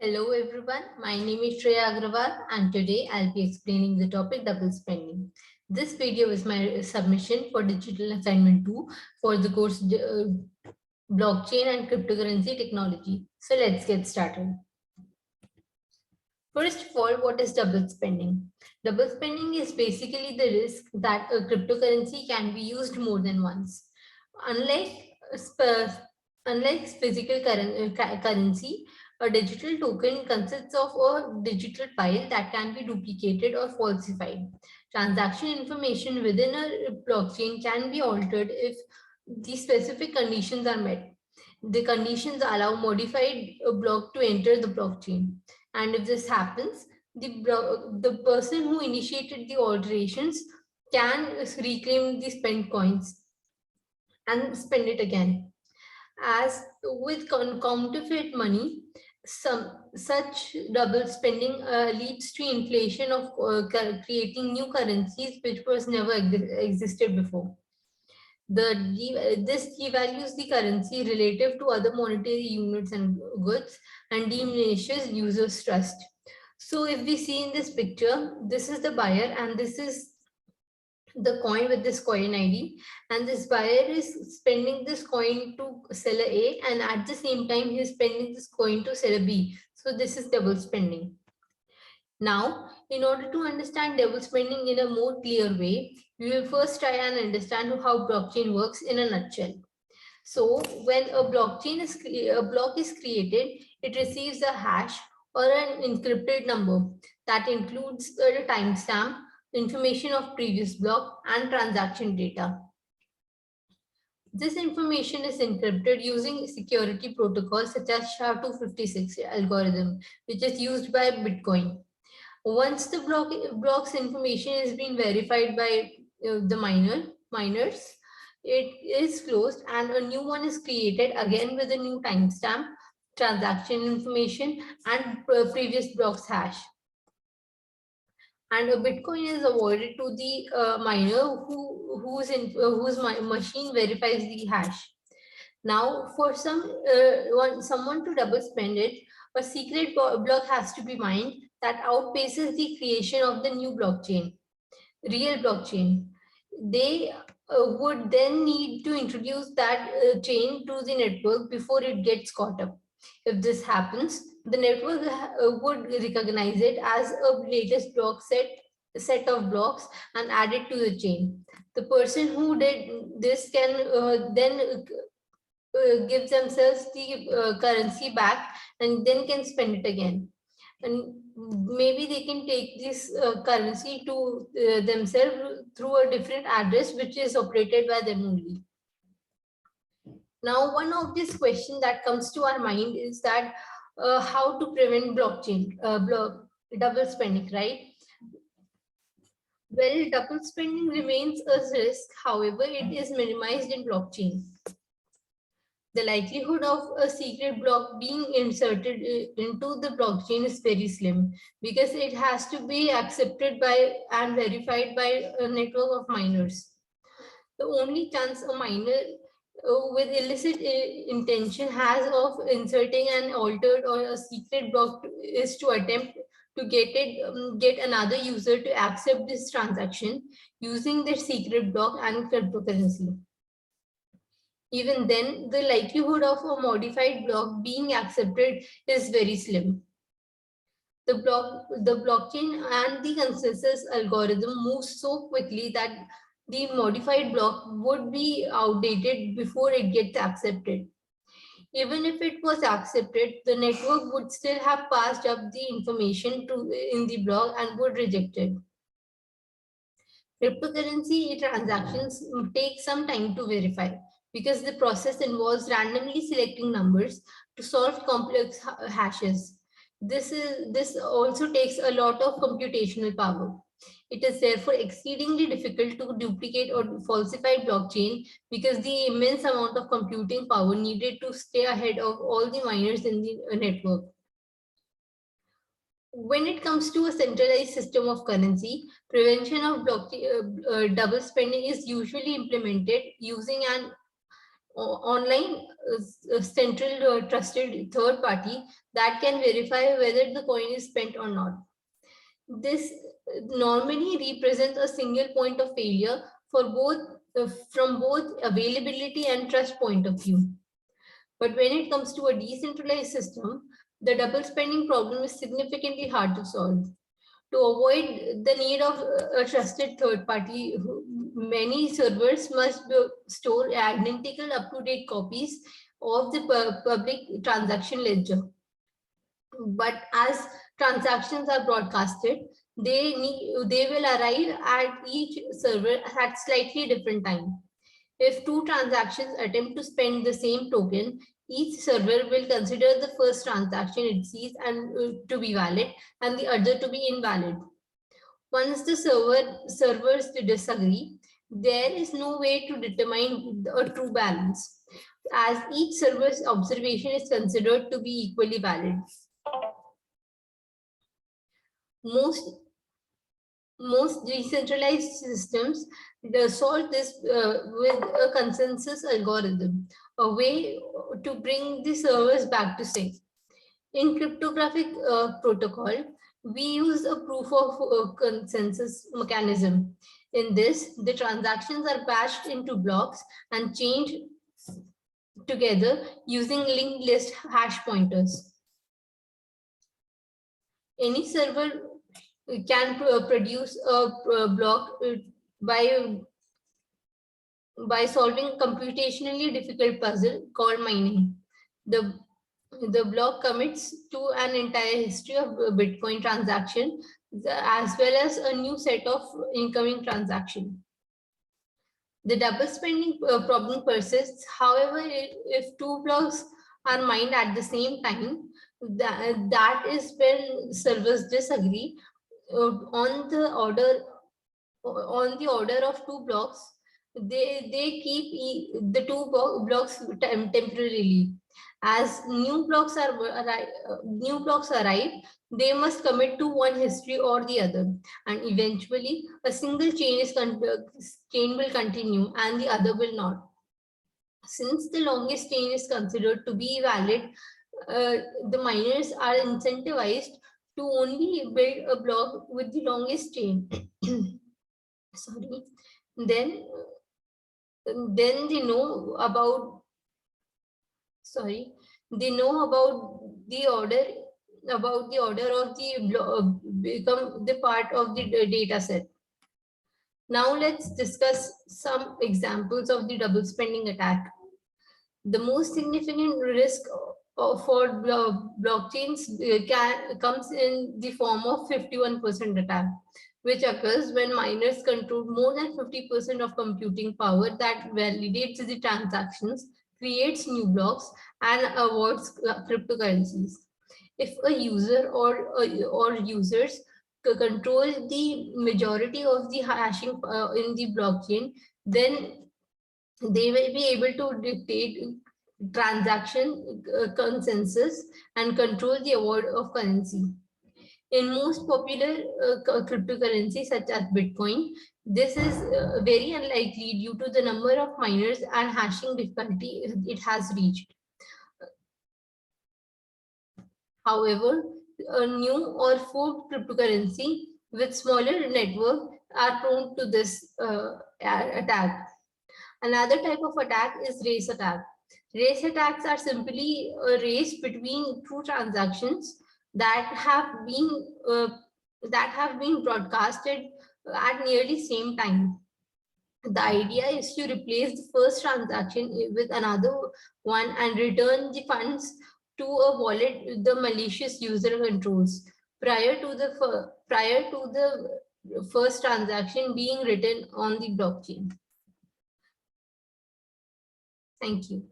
Hello everyone, my name is Shreya Agrawal and today I'll be explaining the topic double spending. This video is my submission for digital assignment 2 for the course blockchain and cryptocurrency technology. So let's get started. First of all, what is double spending? Double spending is basically the risk that a cryptocurrency can be used more than once. Unlike, unlike physical currency, a digital token consists of a digital file that can be duplicated or falsified. Transaction information within a blockchain can be altered if the specific conditions are met. The conditions allow modified block to enter the blockchain. And if this happens, the person who initiated the alterations can reclaim the spent coins and spend it again. As with counterfeit money, such double spending leads to inflation of creating new currencies which was never existed before. This devalues the currency relative to other monetary units and goods and diminishes users' trust. So if we see in this picture, this is the buyer and this is the coin with this coin ID, and this buyer is spending this coin to seller A, and at the same time he is spending this coin to seller B. So this is double spending. Now, in order to understand double spending in a more clear way, we will first try and understand how blockchain works in a nutshell. So when a block is created, it receives a hash or an encrypted number that includes the timestamp, information of previous block, and transaction data. This information is encrypted using security protocols such as SHA-256 algorithm, which is used by Bitcoin. Once the block's information is being verified by the miners, it is closed and a new one is created again with a new timestamp, transaction information, and previous block's hash. And a Bitcoin is awarded to the miner whose machine verifies the hash. Now, for someone to double spend it, a secret block has to be mined that outpaces the creation of the new blockchain, real blockchain. They would then need to introduce that chain to the network before it gets caught up. If this happens, the network would recognize it as a latest set of blocks and add it to the chain. The person who did this can then give themselves the currency back and then can spend it again. And maybe they can take this currency to themselves through a different address which is operated by them only. Now, one of these questions that comes to our mind is that how to prevent double spending, right? Well, double spending remains a risk. However, it is minimized in blockchain. The likelihood of a secret block being inserted into the blockchain is very slim because it has to be accepted by and verified by a network of miners. The only chance a miner with illicit intention has of inserting an altered or a secret block is to attempt to get another user to accept this transaction using their secret block and cryptocurrency. Even then, the likelihood of a modified block being accepted is very slim. The blockchain and the consensus algorithm moves so quickly that the modified block would be outdated before it gets accepted. Even if it was accepted, the network would still have passed up the information in the block and would reject it. Cryptocurrency transactions take some time to verify because the process involves randomly selecting numbers to solve complex hashes. This also takes a lot of computational power. It is therefore exceedingly difficult to duplicate or falsify blockchain because the immense amount of computing power needed to stay ahead of all the miners in the network. When it comes to a centralized system of currency, prevention of double spending is usually implemented using an online central trusted third party that can verify whether the coin is spent or not. This normally represents a single point of failure for both from both availability and trust point of view. But when it comes to a decentralized system, the double spending problem is significantly hard to solve. To avoid the need of a trusted third party, many servers must store identical up-to-date copies of the public transaction ledger. But as transactions are broadcasted, they will arrive at each server at slightly different time. If two transactions attempt to spend the same token, each server will consider the first transaction it sees and to be valid and the other to be invalid. Once the servers disagree, there is no way to determine a true balance, as each server's observation is considered to be equally valid. Most decentralized systems solve this with a consensus algorithm, a way to bring the servers back to sync. In cryptographic protocol, we use a proof of consensus mechanism. In this, the transactions are batched into blocks and chained together using linked list hash pointers. Any server can produce a block by solving a computationally difficult puzzle called mining. The block commits to an entire history of Bitcoin transaction as well as a new set of incoming transaction. The double spending problem persists. However, if two blocks are mined at the same time, that is when servers disagree on the order of two blocks. They keep the two blocks temporarily. As new blocks arrive, they must commit to one history or the other, and eventually a single chain will continue and the other will not. Since the longest chain is considered to be valid, the miners are incentivized to only build a block with the longest chain. Sorry. Then they know about the order of the become the part of the data set. Now let's discuss some examples of the double spending attack. The most significant risk for blockchains comes in the form of 51% attack, which occurs when miners control more than 50% of computing power that validates the transactions, creates new blocks, and avoids cryptocurrencies. If a user or users control the majority of the hashing in the blockchain, then they will be able to dictate transaction consensus and control the award of currency. In most popular cryptocurrencies such as Bitcoin, this is very unlikely due to the number of miners and hashing difficulty it has reached. However, a new or fourth cryptocurrency with smaller network are prone to this attack. Another type of attack is race attack. Race attacks are simply a race between two transactions that have been broadcasted at nearly same time. The idea is to replace the first transaction with another one and return the funds to a wallet the malicious user controls prior to the first transaction being written on the blockchain. Thank you.